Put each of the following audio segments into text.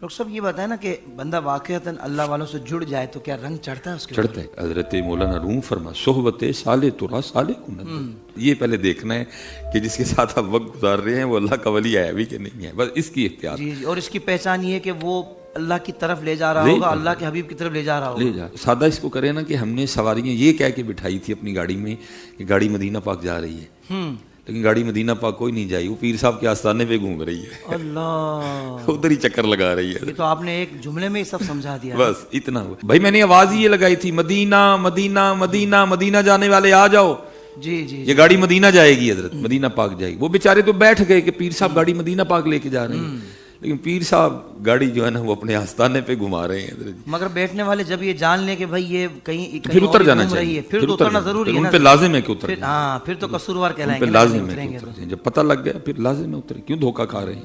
Doctor صاحب یہ بتائیں نا کہ بندہ واقعتاً اللہ والوں سے جڑ جائے تو کیا رنگ چڑھتا ہے اس کے چڑھتا ہے. حضرت مولانا روم فرما صحبت صالح ترا صالح کن. یہ پہلے دیکھنا ہے کہ جس کے ساتھ آپ وقت گزار رہے ہیں وہ اللہ کا ولی ہے بھی کہ نہیں ہے, بس اس کی احتیاط. جی اور اس کی پہچان یہ ہے کہ وہ اللہ کی طرف لے جا رہا ہوگا, اللہ کے حبیب کی طرف لے جا رہا ہوگا. لے جا سادہ اس کو کرے نا کہ ہم نے سواریاں یہ کہہ کے بٹھائی تھی اپنی گاڑی میں کہ گاڑی مدینہ پاک جا رہی ہے, لیکن گاڑی مدینہ پاک کوئی نہیں جائی, وہ پیر صاحب کے آستانے پہ گھوم رہی ہے, اللہ ادھر ہی چکر لگا رہی ہے. یہ تو آپ نے ایک جملے میں ہی سب سمجھا دیا. بس اتنا ہوا بھائی. میں نے آواز ہی یہ لگائی تھی مدینہ مدینہ مدینہ مدینہ جانے والے آ جاؤ. جی جی یہ گاڑی مدینہ جائے گی حضرت, مدینہ پاک جائے گی. وہ بیچارے تو بیٹھ گئے کہ پیر صاحب گاڑی مدینہ پاک لے کے جا رہے ہیں, لیکن پیر صاحب گاڑی جو ہے نا وہ اپنے آستانے پہ گھما رہے ہیں حضرت. مگر بیٹھنے والے جب یہ جان لیں کہ بھائی یہ کہیں پھر اتر جانا گھوم رہی چاہیے, ہے, پھر تو اترنا ضروری ہے ان نا. پہ لازم ہے کہ اتر جائیں. ہاں پھر تو قصوروار کہلائیں پہ گے, لازم ہے کہ اتر جائیں. جب پتہ لگ گیا پھر لازم ہے اترے, کیوں دھوکہ کھا رہے ہیں.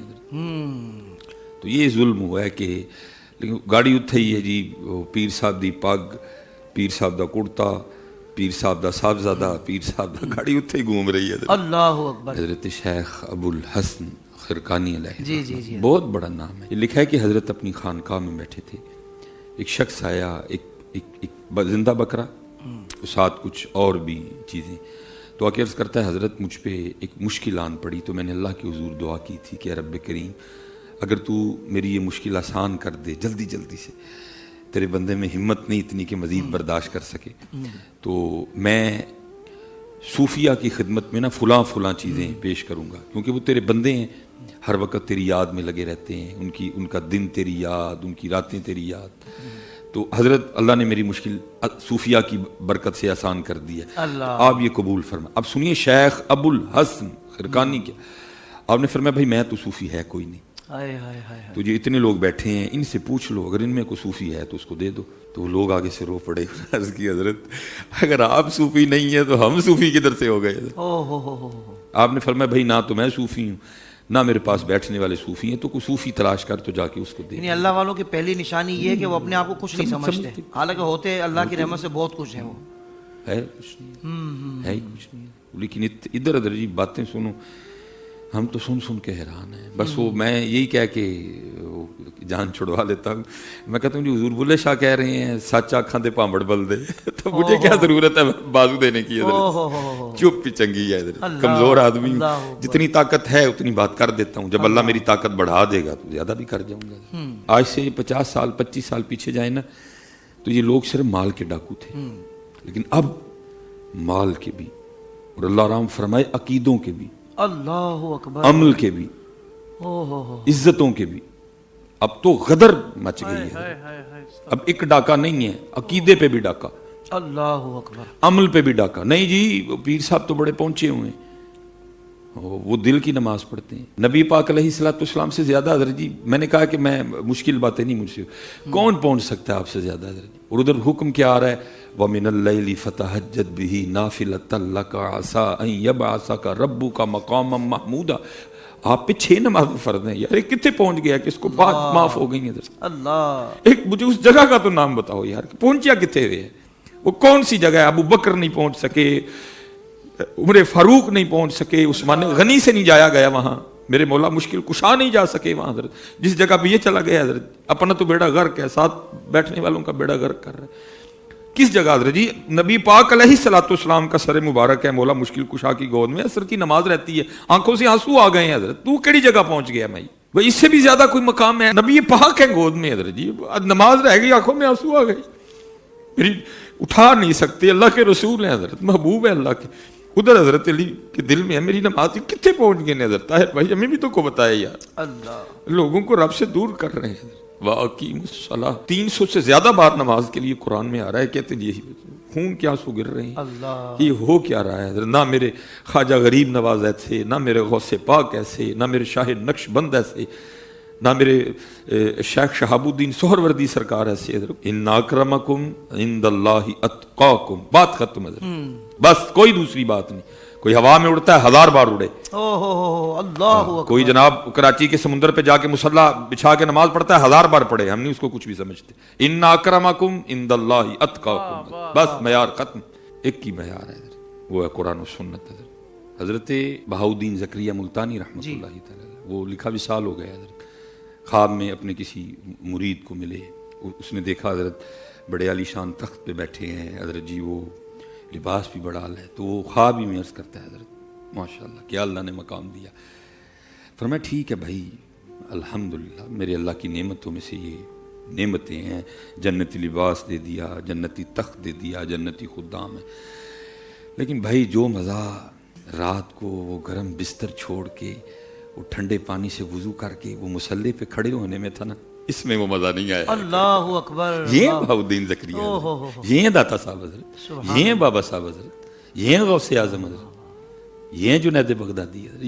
تو یہ ظلم ہوا ہے کہ لیکن گاڑی اتھے ہی ہے جی, پیر صاحب دی پگ, پیر صاحب دا کرتا, پیر صاحب دا صاحبزادہ, پیر صاحب دا گاڑی اتھے ہی گھوم رہی ہے. اللہ اکبر. حضرت شیخ ابو الحسن خرقانی علیہ جی جی جی بہت بڑا نام ہے. یہ لکھا ہے کہ حضرت اپنی خانقاہ میں بیٹھے تھے, ایک شخص آیا, ایک زندہ بکرا, ساتھ کچھ اور بھی چیزیں. تو آکے عرض کرتا ہے حضرت مجھ پہ ایک مشکل آن پڑی, تو میں نے اللہ کے حضور دعا کی تھی کہ رب کریم اگر تو میری یہ مشکل آسان کر دے جلدی جلدی سے, تیرے بندے میں ہمت نہیں اتنی کہ مزید برداشت کر سکے, تو میں صوفیہ کی خدمت میں نا فلاں فلاں چیزیں پیش کروں گا, کیونکہ وہ تیرے بندے ہیں, ہر وقت تیری یاد میں لگے رہتے ہیں, ان کا دن تیری یاد, ان کی راتیں تیری یاد. تو حضرت اللہ نے میری مشکل صوفیہ کی برکت سے آسان کر دی ہے, آپ یہ قبول فرما. اب سنیے شیخ ابو الحسن خرقانی کیا آپ نے فرمایا بھائی میں تو صوفی ہے کوئی نہیں, تو جو اتنے لوگ بیٹھے ہیں ان سے پوچھ لو, اگر ان میں کوئی صوفی ہے تو اس کو دے دو. تو وہ لوگ آگے سے رو پڑے, عرض کی حضرت اگر آپ صوفی نہیں ہیں تو ہم صوفی کدھر سے ہو گئے. آپ نے فرمایا بھائی نہ تو میں صوفی ہوں نہ میرے پاس بیٹھنے والے صوفی ہیں, تو کوئی صوفی تلاش کر تو جا کے اس کو دے. یعنی اللہ والوں کی پہلی نشانی یہ ہے کہ وہ اپنے آپ کو کچھ نہیں سمجھتے, حالانکہ ہوتے اللہ کی رحمت سے بہت کچھ ہیں. وہ ہے کچھ نہیں, ہے ہی کچھ نہیں, لیکن ادھر ادھر جی باتیں سنو, ہم تو سن سن کے حیران ہیں. بس وہ میں یہی کہہ کے جان چھڑوا لیتا ہوں, میں کہتا ہوں جی حضور بلے شاہ کہہ رہے ہیں سچ آنکھاں دے پامڑ بل دے, تو مجھے کیا ضرورت ہے بازو دینے کی. چپ پی چنگی ہے, کمزور آدمی ہوں, جتنی طاقت ہے اتنی بات کر دیتا ہوں, جب اللہ میری طاقت بڑھا دے گا تو زیادہ بھی کر جاؤں گا. آج سے 50 سال 25 سال پیچھے جائیں نا تو یہ لوگ صرف مال کے ڈاکو تھے, لیکن اب مال کے بھی اور اللہ رحم فرمائے عقیدوں کے بھی, اللہ اکبر, عمل کے بھی, عزتوں کے بھی. اب تو غدر مچ گئی ہے, اب ایک ڈاکہ نہیں ہے, عقیدے پہ بھی ڈاکہ, اللہ اکبر, عمل پہ بھی ڈاکہ. نہیں جی پیر صاحب تو بڑے پہنچے ہوئے ہیں, وہ دل کی نماز پڑھتے ہیں. نبی پاک علیہ الصلوۃ والسلام سے زیادہ حضرت جی, میں نے کہا کہ میں مشکل باتیں نہیں مجھ سے, کون پہنچ سکتا ہے آپ سے زیادہ حضرت جی. اور ادھر حکم کیا آ رہا ہے وَمِنَ اللَّيْلِ فَتَهَجَّدْ بِهِ نَافِلَةً لَكَ عَسَىٰ أَن يَبْعَثَكَ رَبُّكَ مَقَامًا مَحْمُودًا. آپ پہ 6 نماز فرض ہیں یار, کتنے پہنچ گیا کہ اس کو بات معاف ہو گئی ہیں. اللہ ایک مجھے اس جگہ کا تو نام بتاؤ یار, پہنچیا کتنے ہوئے ہے, وہ کون سی جگہ ہے. ابو بکر نہیں پہنچ سکے, عمر فاروق نہیں پہنچ سکے, عثمان غنی سے نہیں جایا گیا وہاں, میرے مولا مشکل کشا نہیں جا سکے وہاں حضرت. جس جگہ پہ یہ چلا گیا حضرت, اپنا تو بیڑا غرق ہے, ساتھ بیٹھنے والوں کا بیڑا غرق کر رہا ہے. کس جگہ حضرت جی نبی پاک علیہ الصلوۃ والسلام کا سر مبارک ہے, مولا مشکل کشا کی گود میں عصر کی نماز رہتی ہے, آنکھوں سے آنسو آ گئے ہیں حضرت. تو کیڑی جگہ پہنچ گیا میں, وہ اس سے بھی زیادہ کوئی مقام ہے. نبی پاک ہے گود میں حضرت جی, نماز رہ گئی آنکھوں میں آنسو آ گئی, میری اٹھا نہیں سکتے. اللہ کے رسول ہیں حضرت, محبوب ہے اللہ کے. ادھر حضرت علی کے دل میں ہے میری نماز, کتنے پہنچ گئے حضرت طاہر بھائی, ہمیں بھی تو کو بتایا یار. اللہ لوگوں کو رب سے دور کر رہے ہیں. وَأَقِیمُوا الصَّلَاةَ 300 سے زیادہ بار نماز کے لیے قرآن میں آ رہا ہے. کہتے ہیں یہ خون کیا سو گر رہے ہیں, اللہ, یہ ہو کیا رہا ہے حضرت. نہ میرے خواجہ غریب نواز ایسے, نہ میرے غوث پاک ایسے, نہ میرے شاہ نقش بند ایسے, نہ میرے شیخ شہاب الدین سہروردی سرکار ایسے. ان اکرمکم عند اللہ اتقاکم, بات ختم حضرت, بس کوئی دوسری بات نہیں. کوئی ہوا میں اڑتا ہے 1000 بار اڑے, اللہ, کوئی جناب کراچی کے سمندر پہ جا کے مصلی بچھا کے نماز پڑھتا ہے 1000 بار پڑھے, ہم نہیں اس کو کچھ بھی سمجھتے. ان اکرمکم عند اللہ اتقاکم, بس معیار ختم. ایک ہی معیار ہے وہ ہے قرآن و سنت. حضرت بہاؤدین زکریا ملتانی رحمۃ اللہ تعالی, وہ لکھا وصال ہو گیا حضرت, خواب میں اپنے کسی مرید کو ملے، اس نے دیکھا حضرت بڑے عالی شان تخت پہ بیٹھے ہیں، حضرت جی وہ لباس بھی بڑا اعلیٰ ہے، تو وہ خواب ہی میں عرض کرتا ہے حضرت ماشاءاللہ کیا اللہ نے مقام دیا۔ فرمایا ٹھیک ہے بھائی، الحمدللہ میرے اللہ کی نعمتوں میں سے یہ نعمتیں ہیں، جنتی لباس دے دیا، جنتی تخت دے دیا، جنتی خدام ہے، لیکن بھائی جو مزہ رات کو وہ گرم بستر چھوڑ کے وہ ٹھنڈے پانی سے وضو کر کے وہ مصلے پہ کھڑے ہونے میں تھا نا، اس میں وہ مزہ نہیں آیا۔ اللہ اکبر، یہ ہیں بہاؤالدین زکریا حضرت، یہ ہیں داتا صاحب حضرت، یہ ہیں بابا صاحب حضرت، یہ ہیں غوث اعظم حضرت، یہ ہیں جنید بغدادی حضرت۔